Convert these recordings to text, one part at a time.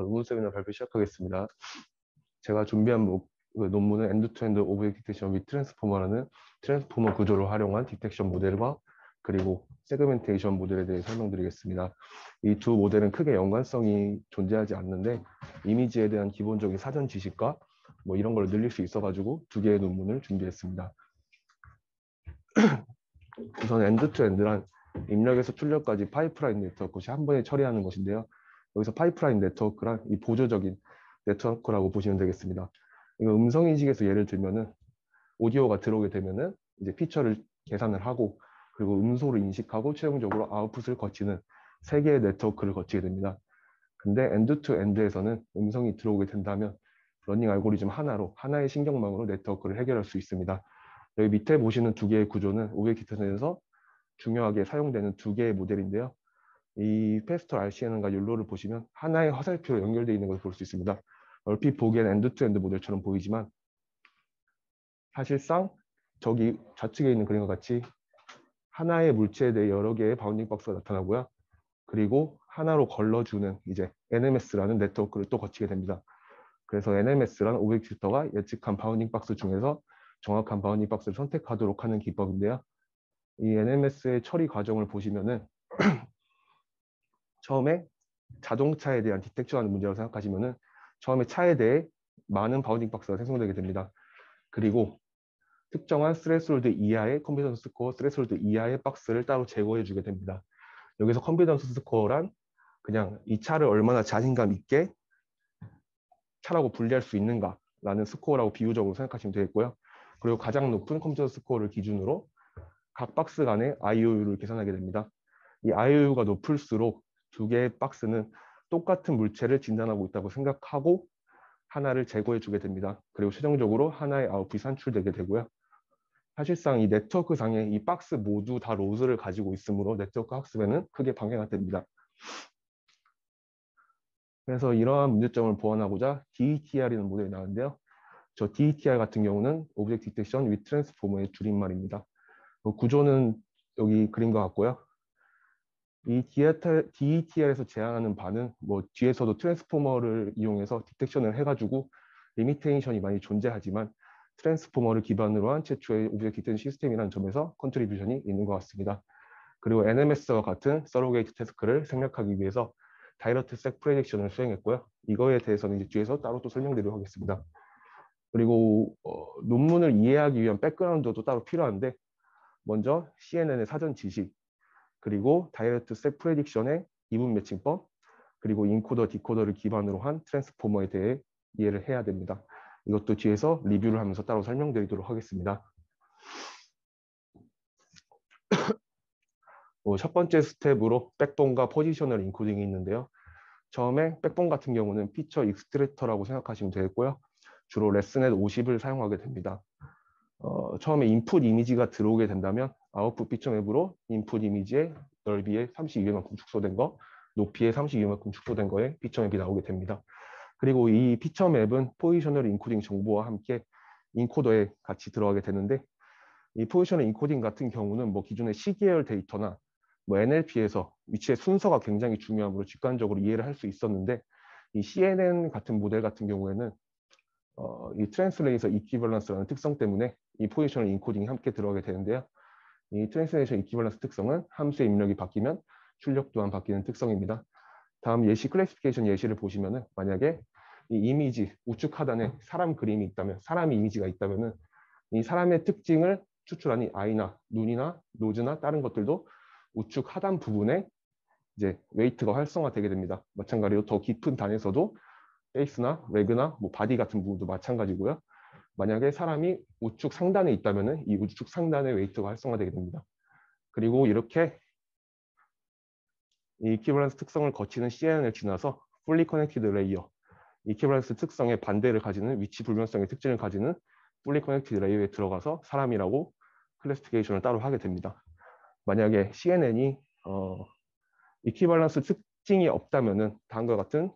논문 세미나 발표 시작하겠습니다. 제가 준비한 논문은 End-to-End Object Detection with Transformer라는 트랜스포머 구조를 활용한 디텍션 모델과 그리고 세그멘테이션 모델에 대해 설명드리겠습니다. 이 두 모델은 크게 연관성이 존재하지 않는데 이미지에 대한 기본적인 사전 지식과 이런 걸 늘릴 수 있어가지고 두 개의 논문을 준비했습니다. 우선 End-to-End란 입력에서 출력까지 파이프라인 네트워크를 한 번에 처리하는 것인데요. 여기서 파이프라인 네트워크란 이 보조적인 네트워크라고 보시면 되겠습니다. 이거 음성인식에서 예를 들면은 오디오가 들어오게 되면은 이제 피처를 계산을 하고 그리고 음소를 인식하고 최종적으로 아웃풋을 거치는 세 개의 네트워크를 거치게 됩니다. 근데 엔드-투-엔드에서는 음성이 들어오게 된다면 러닝 알고리즘 하나의 신경망으로 네트워크를 해결할 수 있습니다. 여기 밑에 보시는 두 개의 구조는 오브젝트-디텍션에서 중요하게 사용되는 두 개의 모델인데요. 이 페스톨 RCN과 율로를 보시면 하나의 화살표로 연결되어 있는 것을 볼 수 있습니다. 얼핏 보기엔 엔드-투-엔드 모델처럼 보이지만 사실상 저기 좌측에 있는 그림과 같이 하나의 물체에 대해 여러 개의 바운딩 박스가 나타나고요. 그리고 하나로 걸러주는 이제 NMS라는 네트워크를 또 거치게 됩니다. 그래서 NMS라는 오브젝트 필터가 예측한 바운딩 박스 중에서 정확한 바운딩 박스를 선택하도록 하는 기법인데요. 이 NMS의 처리 과정을 보시면은 처음에 자동차에 대한 디텍션하는 문제라고 생각하시면은 처음에 차에 대해 많은 바운딩 박스가 생성되게 됩니다. 그리고 특정한 스레스홀드 이하의 컨피던스 스코어, 스레스홀드 이하의 박스를 따로 제거해 주게 됩니다. 여기서 컨피던스 스코어란 그냥 이 차를 얼마나 자신감 있게 차라고 분리할 수 있는가라는 스코어라고 비유적으로 생각하시면 되겠고요. 그리고 가장 높은 컨피던스 스코어를 기준으로 각 박스 간의 IOU를 계산하게 됩니다. 이 IOU가 높을수록 두 개의 박스는 똑같은 물체를 진단하고 있다고 생각하고 하나를 제거해 주게 됩니다. 그리고 최종적으로 하나의 아웃풋이 산출되게 되고요. 사실상 이 네트워크 상에 이 박스 모두 다 로즈를 가지고 있으므로 네트워크 학습에는 크게 방해가 됩니다. 그래서 이러한 문제점을 보완하고자 DETR이라는 모델이 나왔는데요. 저 DETR 같은 경우는 Object Detection with Transformer의 줄임말입니다. 구조는 여기 그림과 같고요. 이 DETR에서 제안하는 바는 뒤에서도 트랜스포머를 이용해서 디텍션을 해가지고 리미테이션이 많이 존재하지만 트랜스포머를 기반으로 한 최초의 오브젝트 디텍션 시스템이라는 점에서 컨트리뷰션이 있는 것 같습니다. 그리고 NMS와 같은 서로게이트 태스크를 생략하기 위해서 다이렉트 색 프레딕션을 수행했고요. 이거에 대해서는 이제 뒤에서 따로 또 설명드리도록 하겠습니다. 그리고 논문을 이해하기 위한 백그라운드도 따로 필요한데 먼저 CNN의 사전 지식, 그리고 다이렉트 색 프레딕션의 이분 매칭법, 그리고 인코더, 디코더를 기반으로 한 트랜스포머에 대해 이해를 해야 됩니다. 이것도 뒤에서 리뷰를 하면서 따로 설명드리도록 하겠습니다. 첫 번째 스텝으로 백본과 포지셔널 인코딩이 있는데요. 처음에 백본 같은 경우는 피처 익스트랙터라고 생각하시면 되겠고요. 주로 레슨넷 50을 사용하게 됩니다. 처음에 인풋 이미지가 들어오게 된다면 아웃풋 피처 맵으로 인풋 이미지의 넓이에 32배만큼 축소된 거, 높이에 32배만큼 축소된 거에 피처 맵이 나오게 됩니다. 그리고 이 피처 맵은 포지셔널 인코딩 정보와 함께 인코더에 같이 들어가게 되는데 이 포지셔널 인코딩 같은 경우는 기존의 시계열 데이터나 NLP에서 위치의 순서가 굉장히 중요하므로 직관적으로 이해를 할 수 있었는데 이 CNN 같은 모델 같은 경우에는 이 트랜스레이서 이퀴벌런스라는 특성 때문에 이 포지셔널 인코딩이 함께 들어가게 되는데요. 이 트랜스레이션 이퀴벌런스 특성은 함수의 입력이 바뀌면 출력 또한 바뀌는 특성입니다. 다음 예시 클래시피케이션 예시를 보시면은 만약에 이 이미지 우측 하단에 사람 그림이 있다면, 사람 이미지가 있다면은 이 사람의 특징을 추출하니 아이나 눈이나 노즈나 다른 것들도 우측 하단 부분에 이제 웨이트가 활성화되게 됩니다. 마찬가지로 더 깊은 단에서도 페이스나 레그나 바디 같은 부분도 마찬가지고요. 만약에 사람이 우측 상단에 있다면은 이 우측 상단의 웨이트가 활성화되게 됩니다. 그리고 이렇게 이 이퀴벌런스 특성을 거치는 CNN을 지나서 fully connected layer, 이퀴벌런스 특성의 반대를 가지는 위치 불변성의 특징을 가지는 fully connected layer에 들어가서 사람이라고 클래시피케이션을 따로 하게 됩니다. 만약에 CNN이 이퀴벌런스 특징이 없다면은 다음과 같은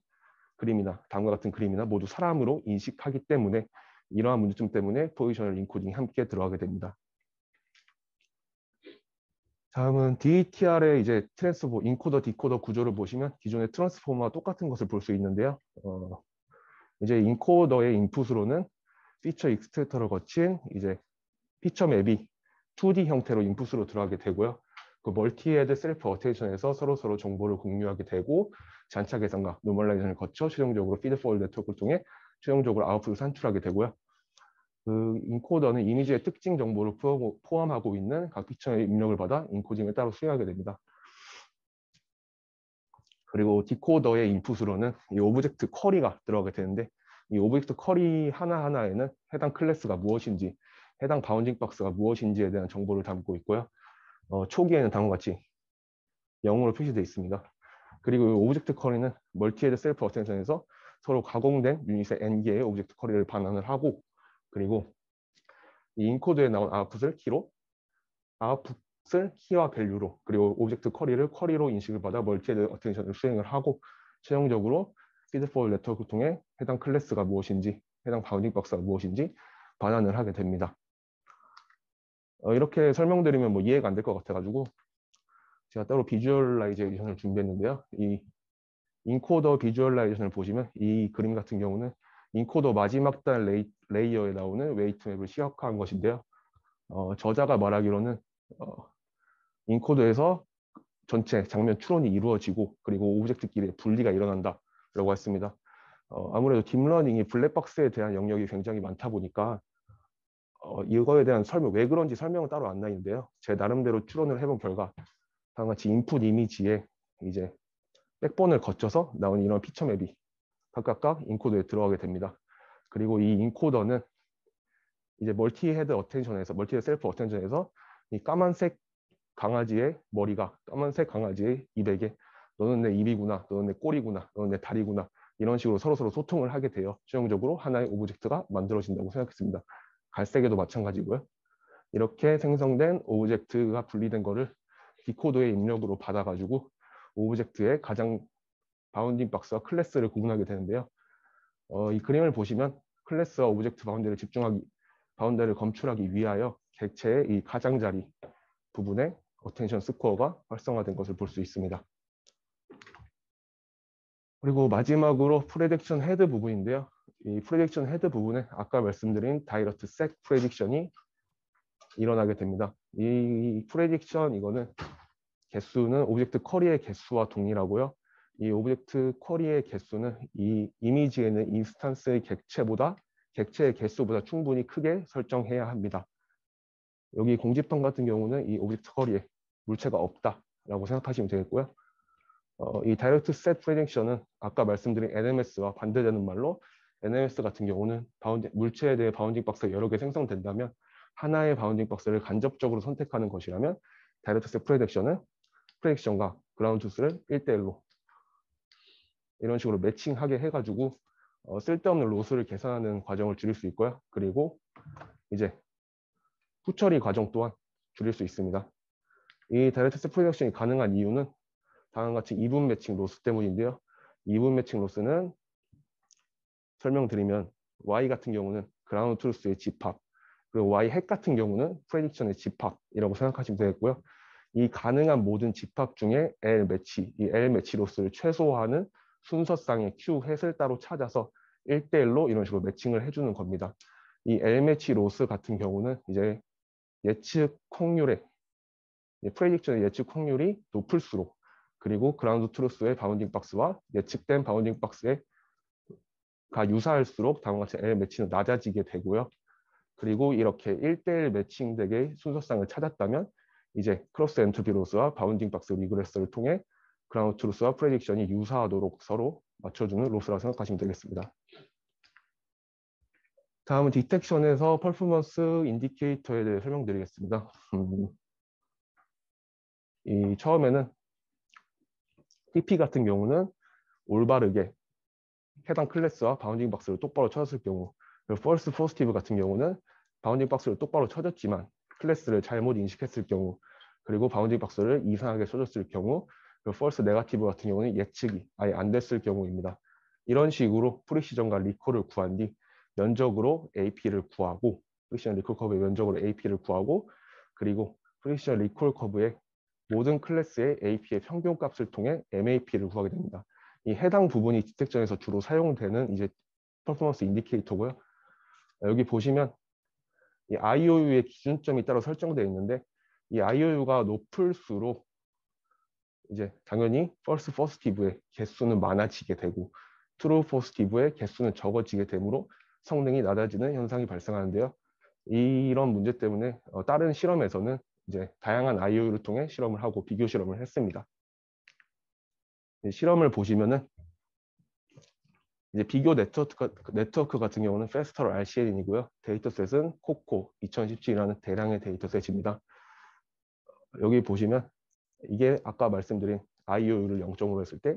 그림이나 모두 사람으로 인식하기 때문에 이러한 문제점 때문에 포지셔널 인코딩이 함께 들어가게 됩니다. 다음은 DTR의 이제 인코더 디코더 구조를 보시면 기존의 트랜스포머와 똑같은 것을 볼 수 있는데요. 이제 인코더의 인풋으로는 피처 익스트랙터를 거친 이제 피처 맵이 2D 형태로 인풋으로 들어가게 되고요. 그 멀티헤드 셀프 어텐션에서 서로 정보를 공유하게 되고 잔차 계산과 노멀라이제이션을 거쳐 최종적으로 피드 포워드 네트워크를 통해 최종적으로 아웃풋을 산출하게 되고요. 그 인코더는 이미지의 특징 정보를 포함하고 있는 각 피처의 입력을 받아 인코딩을 따로 수행하게 됩니다. 그리고 디코더의 인풋으로는 이 오브젝트 쿼리가 들어가게 되는데 이 오브젝트 쿼리 하나하나에는 해당 클래스가 무엇인지, 해당 바운딩 박스가 무엇인지에 대한 정보를 담고 있고요. 초기에는 다음과 같이 0으로 표시되어 있습니다. 그리고 이 오브젝트 쿼리는 멀티헤드 셀프 어텐션에서 서로 가공된 유닛의 n개의 오브젝트 쿼리를 반환을 하고, 그리고 이 인코드에 나온 아웃풋을 키로, 아웃풋을 키와 밸류로, 그리고 오브젝트 쿼리로 인식을 받아 멀티헤드 어텐션을 수행을 하고 최종적으로 피드포워드 네트워크를 통해 해당 클래스가 무엇인지, 해당 바운딩 박스가 무엇인지 반환을 하게 됩니다. 이렇게 설명드리면 뭐 이해가 안 될 것 같아가지고 제가 따로 비주얼라이제이션을 준비했는데요. 이 인코더 비주얼라이제이션을 보시면 이 그림 같은 경우는 인코더 마지막 단 레이어에 나오는 웨이트 맵을 시각화한 것인데요. 저자가 말하기로는 인코더에서 전체 장면 추론이 이루어지고 그리고 오브젝트끼리 분리가 일어난다라고 했습니다. 아무래도 딥러닝이 블랙박스에 대한 영역이 굉장히 많다 보니까 이거에 대한 설명, 왜 그런지 설명은 따로 안 나있는데요. 제 나름대로 추론을 해본 결과 다음과 같이 인풋 이미지에 이제 백본을 거쳐서 나온 이런 피처 맵이 각각 인코더에 들어가게 됩니다. 그리고 이 인코더는 이제 멀티헤드 셀프 어텐션에서 이 까만색 강아지의 머리가 까만색 강아지의 입에게 너는 내 입이구나, 너는 내 꼬리구나, 너는 내 다리구나 이런 식으로 서로 소통을 하게 되어 최종적으로 하나의 오브젝트가 만들어진다고 생각했습니다. 갈색에도 마찬가지고요. 이렇게 생성된 오브젝트가 분리된 거를 디코더의 입력으로 받아가지고 오브젝트의 가장 바운딩 박스와 클래스를 구분하게 되는데요. 이 그림을 보시면 클래스와 오브젝트 바운더를 검출하기 위하여 객체의 이 가장자리 부분에 어텐션 스코어가 활성화된 것을 볼 수 있습니다. 그리고 마지막으로 프레딕션 헤드 부분인데요. 이 프레딕션 헤드 부분에 아까 말씀드린 다이렉트 셋 프레딕션이 일어나게 됩니다. 이 프레딕션 이거는 개수는 오브젝트 쿼리의 개수와 동일하고요. 이 오브젝트 쿼리의 개수는 이 이미지에는 인스턴스의 객체의 개수보다 충분히 크게 설정해야 합니다. 여기 공집턴 같은 경우는 이 오브젝트 쿼리에 물체가 없다라고 생각하시면 되겠고요. 이 다이렉트 셋 프레딕션은 아까 말씀드린 NMS와 반대되는 말로 NMS 같은 경우는 물체에 대해 바운딩 박스가 여러 개 생성된다면 하나의 바운딩 박스를 간접적으로 선택하는 것이라면 다이렉트 셋 프레딕션과 그라운드 트루스를 1대1로 이런 식으로 매칭하게 해가지고 쓸데없는 로스를 계산하는 과정을 줄일 수 있고요. 그리고 이제 후처리 과정 또한 줄일 수 있습니다. 이 다이렉트 셋 프레딕션이 가능한 이유는 다음과 같이 이분 매칭 로스 때문인데요. 이분 매칭 로스는 설명드리면 Y 같은 경우는 그라운드 트루스의 집합, 그리고 Y 핵 같은 경우는 프레딕션의 집합이라고 생각하시면 되겠고요. 이 가능한 모든 집합 중에 이 L 매치 로스를 최소화하는 순서상의 Q 햇을 따로 찾아서 1대1로 이런 식으로 매칭을 해주는 겁니다. 이 L 매치 로스 같은 경우는 이제 예측 확률의 프레딕션의 예측 확률이 높을수록 그리고 그라운드 트루스의 바운딩 박스와 예측된 바운딩 박스가 유사할수록 다음과 같이 L 매치는 낮아지게 되고요. 그리고 이렇게 1대1 매칭되게 순서상을 찾았다면 이제 크로스 엔트로피 로스와 바운딩 박스 리그레스를 통해 그라운드 트루스와 프레딕션이 유사하도록 서로 맞춰주는 로스라고 생각하시면 되겠습니다. 다음은 디텍션에서 퍼포먼스 인디케이터에 대해 설명드리겠습니다. 이 처음에는 TP 같은 경우는 올바르게 해당 클래스와 바운딩 박스를 똑바로 쳐졌을 경우, 그리고 false positive 같은 경우는 바운딩 박스를 똑바로 쳐졌지만 클래스를 잘못 인식했을 경우, 그리고 바운딩 박스를 이상하게 쳐줬을 경우, 그리고 false negative 같은 경우는 예측이 아예 안 됐을 경우입니다. 이런 식으로 프리시전과 리콜을 구한 뒤 면적으로 AP를 구하고 프리시전 리콜 커브의 면적으로 AP를 구하고 그리고 프리시전 리콜 커브의 모든 클래스의 AP의 평균값을 통해 MAP를 구하게 됩니다. 이 해당 부분이 디텍션에서 주로 사용되는 이제 퍼포먼스 인디케이터고요. 여기 보시면 이 IOU의 기준점이 따로 설정되어 있는데 이 IOU가 높을수록 이제 당연히 false positive의 개수는 많아지게 되고 true positive의 개수는 적어지게 되므로 성능이 낮아지는 현상이 발생하는데요. 이런 문제 때문에 다른 실험에서는 이제 다양한 IOU를 통해 실험을 하고 비교 실험을 했습니다. 실험을 보시면은 이제 비교 네트워크 같은 경우는 페스터 RCN이고요. 데이터셋은 코코 2017이라는 대량의 데이터셋입니다. 여기 보시면 이게 아까 말씀드린 IOU를 0.5로 했을 때,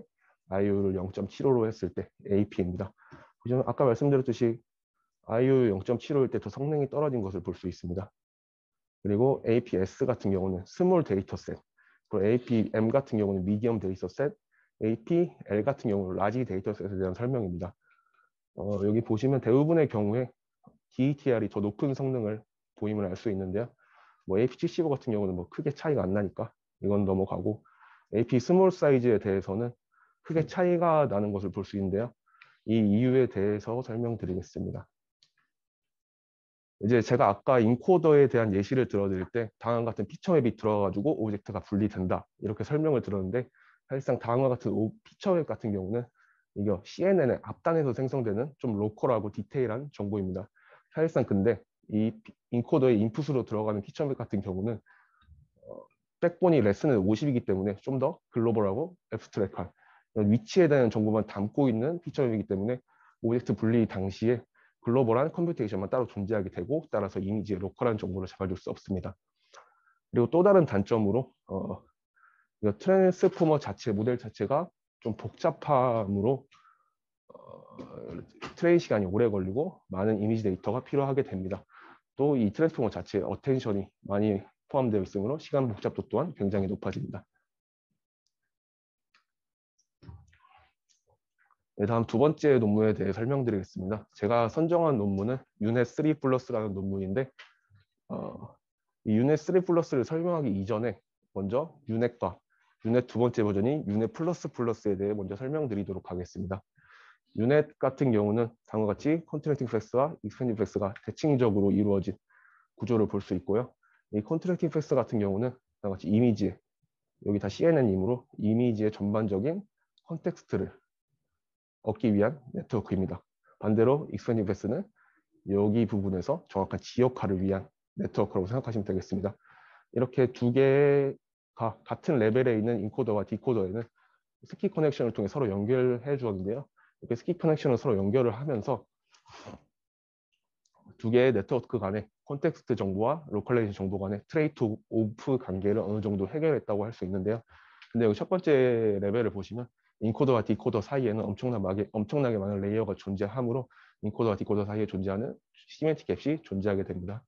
IOU를 0.75로 했을 때 AP입니다. 아까 말씀드렸듯이 IOU 0.75일 때 더 성능이 떨어진 것을 볼 수 있습니다. 그리고 APS 같은 경우는 스몰 데이터셋, 그리고 APM 같은 경우는 미디엄 데이터셋, APL 같은 경우는 라지 데이터셋에 대한 설명입니다. 여기 보시면 대부분의 경우에 DETR이 더 높은 성능을 보임을 알 수 있는데요. 뭐 AP75 같은 경우는 뭐 크게 차이가 안 나니까 이건 넘어가고 AP 스몰 사이즈에 대해서는 크게 차이가 나는 것을 볼 수 있는데요. 이 이유에 대해서 설명드리겠습니다. 이제 제가 아까 인코더에 대한 예시를 들어드릴 때 다음과 같은 피처맵이 들어가지고 오브젝트가 분리된다 이렇게 설명을 들었는데 사실상 다음과 같은 피처맵 같은 경우는 이게 CNN의 앞단에서 생성되는 좀 로컬하고 디테일한 정보입니다. 사실상 근데 이 인코더의 인풋으로 들어가는 피처맵 같은 경우는 백본이 레슨은 50이기 때문에 좀 더 글로벌하고 앱스트랙한 위치에 대한 정보만 담고 있는 피처맵이기 때문에 오브젝트 분리 당시에 글로벌한 컴퓨테이션만 따로 존재하게 되고 따라서 이미지의 로컬한 정보를 잡아줄 수 없습니다. 그리고 또 다른 단점으로 트랜스포머 자체 모델 자체가 좀 복잡함으로 트레인 시간이 오래 걸리고 많은 이미지 데이터가 필요하게 됩니다. 또 이 트랜스포머 자체에 어텐션이 많이 포함되어 있으므로 시간 복잡도 또한 굉장히 높아집니다. 네, 다음 두 번째 논문에 대해 설명드리겠습니다. 제가 선정한 논문은 유넷 3 플러스라는 논문인데 이 유넷 3 플러스를 설명하기 이전에 먼저 유넷과 유넷 두 번째 버전인 유넷 플러스 플러스에 대해 먼저 설명드리도록 하겠습니다. 유넷 같은 경우는 다음과 같이 컨트랙팅 플렉스와 익스펜딩 플렉스가 대칭적으로 이루어진 구조를 볼 수 있고요. 이 컨트랙팅 플렉스 같은 경우는 다음과 같이 이미지, 여기 다 CNN이므로 이미지의 전반적인 컨텍스트를 얻기 위한 네트워크입니다. 반대로 익스펜딩 플렉스는 여기 부분에서 정확한 지역화를 위한 네트워크라고 생각하시면 되겠습니다. 이렇게 두 개가 같은 레벨에 있는 인코더와 디코더에는 스키 커넥션을 통해 서로 연결해 주었는데요. 이렇게 스키 커넥션을 서로 연결을 하면서 두 개의 네트워크 간의 콘텍스트 정보와 로컬라이제이션 정보 간의 트레이드 오프 관계를 어느 정도 해결했다고 할 수 있는데요. 근데 여기 첫 번째 레벨을 보시면 인코더와 디코더 사이에는 엄청나게 많은 레이어가 존재하므로 인코더와 디코더 사이에 존재하는 시메틱 갭이 존재하게 됩니다.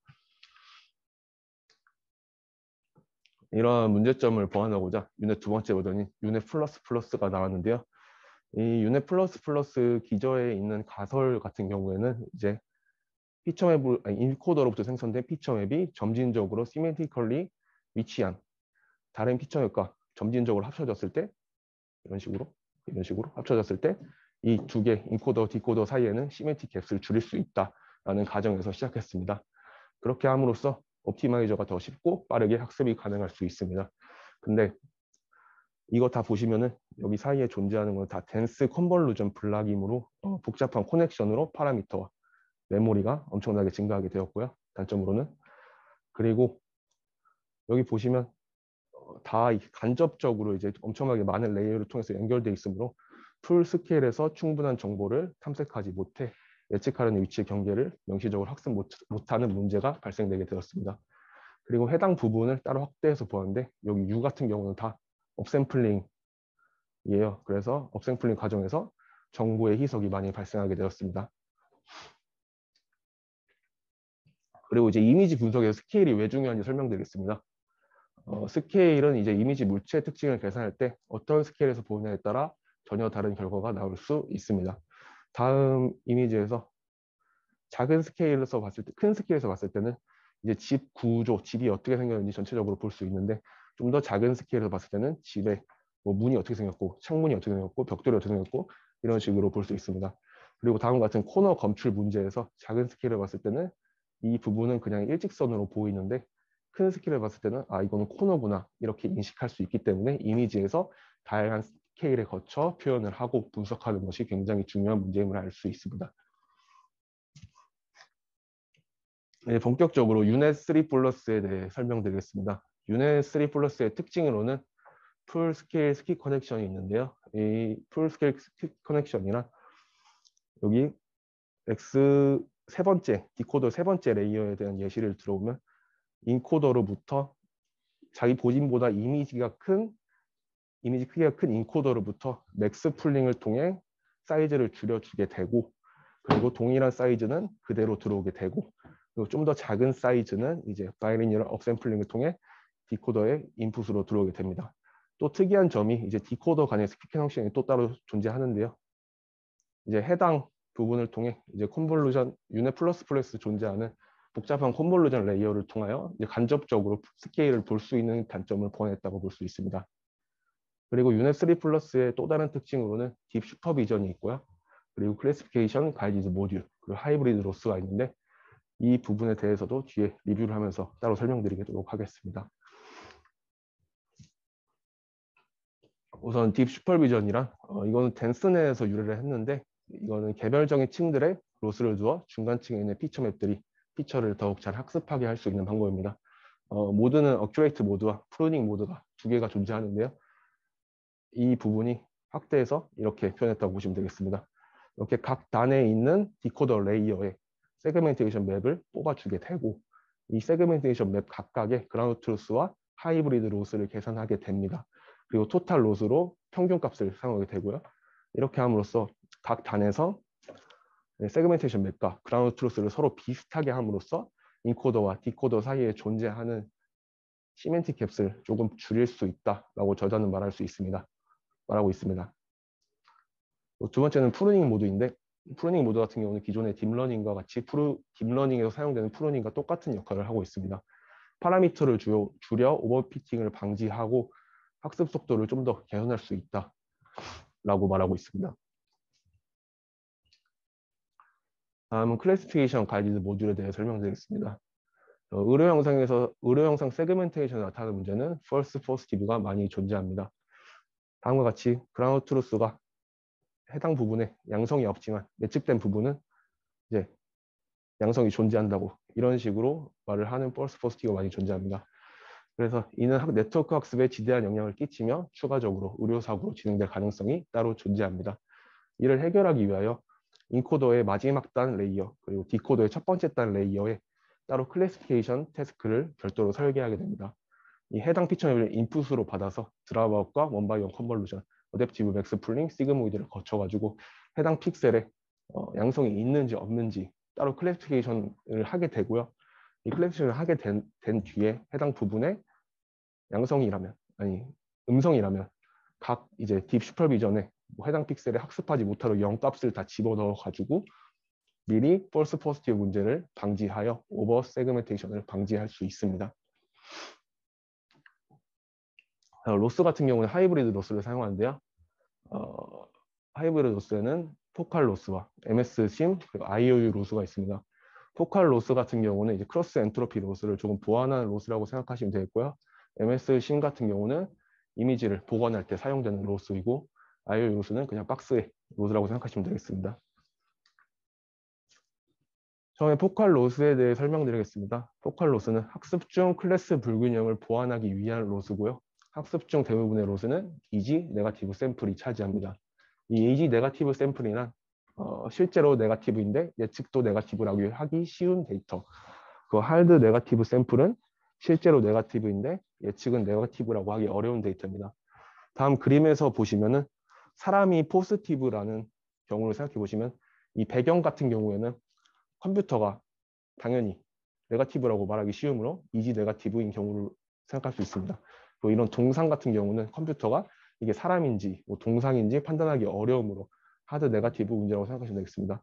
이러한 문제점을 보완하고자 유넷 두 번째 버전인 유넷 플러스 플러스가 나왔는데요. 이 유넷 플러스 플러스 기저에 있는 가설 같은 경우에는 이제 피처맵, 인코더로부터 생성된 피처맵이 점진적으로 시메트리컬리 위치한 다른 피처맵과 점진적으로 합쳐졌을 때 이런 식으로 합쳐졌을 때 이 두 개 인코더, 디코더 사이에는 시메트릭 갭을 줄일 수 있다라는 가정에서 시작했습니다. 그렇게 함으로써 옵티마이저가 더 쉽고 빠르게 학습이 가능할 수 있습니다. 근데 이거 다 보시면은 여기 사이에 존재하는 건 다 덴스 컨볼루전 블락이므로 복잡한 커넥션으로 파라미터와 메모리가 엄청나게 증가하게 되었고요. 단점으로는. 그리고 여기 보시면 다 간접적으로 이제 엄청나게 많은 레이어를 통해서 연결되어 있으므로 풀 스케일에서 충분한 정보를 탐색하지 못해 예측하는 위치의 경계를 명시적으로 학습 못하는 문제가 발생되게 되었습니다. 그리고 해당 부분을 따로 확대해서 보았는데 여기 U 같은 경우는 다 업샘플링이에요. 그래서 업샘플링 과정에서 정보의 희석이 많이 발생하게 되었습니다. 그리고 이제 이미지 분석에서 스케일이 왜 중요한지 설명드리겠습니다. 스케일은 이제 이미지 물체 특징을 계산할 때 어떤 스케일에서 보느냐에 따라 전혀 다른 결과가 나올 수 있습니다. 다음 이미지에서 작은 스케일에서 봤을 때, 큰 스케일에서 봤을 때는 이제 집 구조, 집이 어떻게 생겼는지 전체적으로 볼 수 있는데 좀 더 작은 스케일에서 봤을 때는 집에 뭐 문이 어떻게 생겼고 창문이 어떻게 생겼고 벽돌이 어떻게 생겼고 이런 식으로 볼 수 있습니다. 그리고 다음과 같은 코너 검출 문제에서 작은 스케일을 봤을 때는 이 부분은 그냥 일직선으로 보이는데 큰 스케일을 봤을 때는 아 이거는 코너구나 이렇게 인식할 수 있기 때문에 이미지에서 다양한 스케일에 거쳐 표현을 하고 분석하는 것이 굉장히 중요한 문제임을 알 수 있습니다. 네, 본격적으로 유넷 3 플러스에 대해 설명드리겠습니다. 유넷 3 플러스의 특징으로는 풀 스케일 스키 커넥션이 있는데요. 이 풀 스케일 스키 커넥션이란 여기 X 세 번째, 디코더 세 번째 레이어에 대한 예시를 들어보면 인코더로부터 자기 본인보다 이미지 크기가 큰 인코더로부터 맥스 풀링을 통해 사이즈를 줄여주게 되고 그리고 동일한 사이즈는 그대로 들어오게 되고 그리고 좀 더 작은 사이즈는 이제 바이리니얼 업샘플링을 통해 디코더의 인풋으로 들어오게 됩니다. 또 특이한 점이 이제 디코더 간의 스피 커넥션이 또 따로 존재하는데요. 이제 해당 부분을 통해 이제 컨볼루션 유넷 플러스 플러스 존재하는 복잡한 컨볼루션 레이어를 통하여 이제 간접적으로 스케일을 볼 수 있는 단점을 보완했다고 볼 수 있습니다. 그리고 유넷 3 플러스의 또 다른 특징으로는 딥 슈퍼비전이 있고요. 그리고 클래시피케이션, 가이디드 모듈, 그리고 하이브리드 로스가 있는데 이 부분에 대해서도 뒤에 리뷰를 하면서 따로 설명드리도록 하겠습니다. 우선 딥 슈퍼비전이란 이거는 댄스넷에서 유래를 했는데 이거는 개별적인 층들의 로스를 두어 중간층에 있는 피처 맵들이 피처를 더욱 잘 학습하게 할 수 있는 방법입니다. 모드는 어큐레이트 모드와 프루닝 모드가 두 개가 존재하는데요. 이 부분이 확대해서 이렇게 표현했다고 보시면 되겠습니다. 이렇게 각 단에 있는 디코더 레이어에 세그멘테이션 맵을 뽑아주게 되고 이 세그멘테이션 맵 각각의 그라운드 트루스와 하이브리드 로스를 계산하게 됩니다. 그리고 토탈 로스로 평균값을 사용하게 되고요. 이렇게 함으로써 각 단에서 세그멘테이션 맵과 그라운드 트루스를 서로 비슷하게 함으로써 인코더와 디코더 사이에 존재하는 시멘틱 갭을 조금 줄일 수 있다라고 저자는 말하고 있습니다. 두 번째는 프루닝 모드인데 프루닝 모드 같은 경우는 기존의 딥러닝과 같이 딥러닝에서 사용되는 프루닝과 똑같은 역할을 하고 있습니다. 파라미터를 줄여 오버피팅을 방지하고 학습 속도를 좀 더 개선할 수 있다라고 말하고 있습니다. 다음은 클래시피케이션 가이드 모듈에 대해 설명드리겠습니다. 의료 영상 세그멘테이션에 나타나는 문제는 false positive가 많이 존재합니다. 다음과 같이 그라운드 트루스가 해당 부분에 양성이 없지만 예측된 부분은 이제 양성이 존재한다고 이런 식으로 말을 하는 false positive가 많이 존재합니다. 그래서 이는 네트워크 학습에 지대한 영향을 끼치며 추가적으로 의료사고로 진행될 가능성이 따로 존재합니다. 이를 해결하기 위하여 인코더의 마지막 단 레이어 그리고 디코더의 첫 번째 단 레이어에 따로 클래시피케이션 태스크를 별도로 설계하게 됩니다. 이 해당 피처맵을 인풋으로 받아서 드랍아웃과 원바이원 컨볼루션, 어댑티브 맥스 풀링, 시그모이드를 거쳐가지고 해당 픽셀에 양성이 있는지 없는지 따로 클래시피케이션을 하게 되고요. 이 클래시피케이션을 하게 된 뒤에 해당 부분에 양성이라면 아니 음성이라면 각 이제 딥 슈퍼비전에 해당 픽셀에 학습하지 못하도록 0값을 다 집어넣어 가지고 미리 false positive 문제를 방지하여 오버 세그멘테이션을 방지할 수 있습니다. 로스 같은 경우는 하이브리드 로스를 사용하는데요. 하이브리드 로스에는 포칼 로스와 MS-SIM 그리고 IOU 로스가 있습니다. 포칼 로스 같은 경우는 이제 크로스 엔트로피 로스를 조금 보완한 로스라고 생각하시면 되겠고요. MS-SIM 같은 경우는 이미지를 복원할 때 사용되는 로스이고 IOU 로스는 그냥 박스의 로스라고 생각하시면 되겠습니다. 처음에 포칼 로스에 대해 설명드리겠습니다. 포칼 로스는 학습 중 클래스 불균형을 보완하기 위한 로스고요. 학습 중 대부분의 로스는 이지 네거티브 샘플이 차지합니다. 이 이지 네거티브 샘플이란 실제로 네거티브인데 예측도 네거티브라고 하기 쉬운 데이터. 그 하드 네거티브 샘플은 실제로 네거티브인데 예측은 네거티브라고 하기 어려운 데이터입니다. 다음 그림에서 보시면은 사람이 포지티브라는 경우를 생각해 보시면 이 배경 같은 경우에는 컴퓨터가 당연히 네거티브라고 말하기 쉬우므로 이지 네거티브인 경우를 생각할 수 있습니다. 또 이런 동상 같은 경우는 컴퓨터가 이게 사람인지 뭐 동상인지 판단하기 어려우므로 하드 네거티브 문제라고 생각하시면 되겠습니다.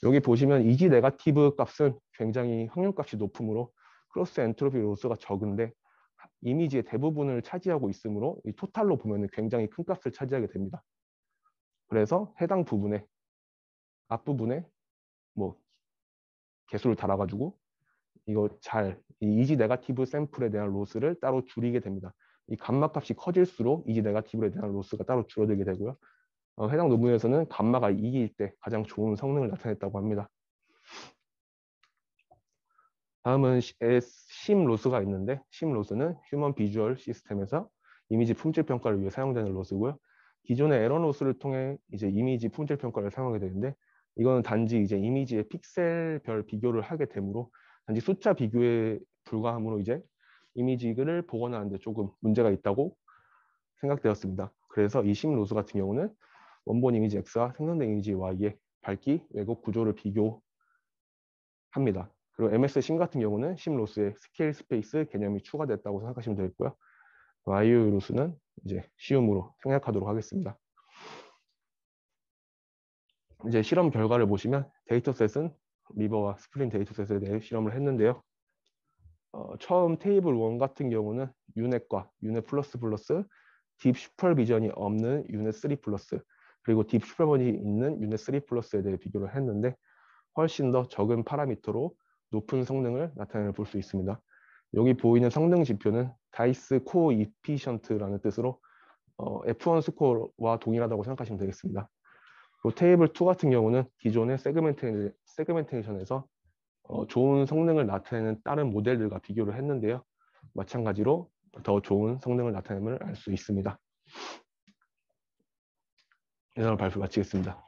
여기 보시면 이지 네거티브 값은 굉장히 확률값이 높으므로 크로스 엔트로피 로스가 적은데 이미지의 대부분을 차지하고 있으므로 이 토탈로 보면 굉장히 큰 값을 차지하게 됩니다. 그래서 해당 부분에 앞부분에 뭐 개수를 달아가지고 이거 이 이지 네거티브 샘플에 대한 로스를 따로 줄이게 됩니다. 이 감마 값이 커질수록 이지 네거티브에 대한 로스가 따로 줄어들게 되고요. 해당 논문에서는 감마가 2일 때 가장 좋은 성능을 나타냈다고 합니다. 다음은 심 로스가 있는데 심 로스는 휴먼 비주얼 시스템에서 이미지 품질 평가를 위해 사용되는 로스고요. 기존의 에러 로스를 통해 이제 이미지 품질 평가를 사용하게 되는데 이거는 단지 이제 이미지의 픽셀별 비교를 하게 되므로 단지 숫자 비교에 불과하므로 이제 이미지를 복원하는데 조금 문제가 있다고 생각되었습니다. 그래서 이 심 로스 같은 경우는 원본 이미지 X와 생성된 이미지 Y의 밝기, 왜곡 구조를 비교합니다. 그리고 MS 심 같은 경우는 심 로스에 스케일 스페이스 개념이 추가됐다고 생각하시면 되겠고요. IU 로스는 이제 쉬움으로 생략하도록 하겠습니다. 이제 실험 결과를 보시면 데이터셋은 리버와 스프링 데이터셋에 대해 실험을 했는데요. 처음 테이블 1 같은 경우는 유넷과 유넷 플러스 딥 슈퍼비전이 없는 유넷 3 플러스 그리고 딥 슈퍼비전이 있는 유넷 3 플러스에 대해 비교를 했는데 훨씬 더 적은 파라미터로 높은 성능을 나타내 볼 수 있습니다. 여기 보이는 성능 지표는 다이스 코어 이피션트라는 뜻으로 F1 스코어와 동일하다고 생각하시면 되겠습니다. 그리고 테이블 2 같은 경우는 기존의 세그멘테이션에서 좋은 성능을 나타내는 다른 모델들과 비교를 했는데요. 마찬가지로 더 좋은 성능을 나타냄을 알 수 있습니다. 이상 발표 마치겠습니다.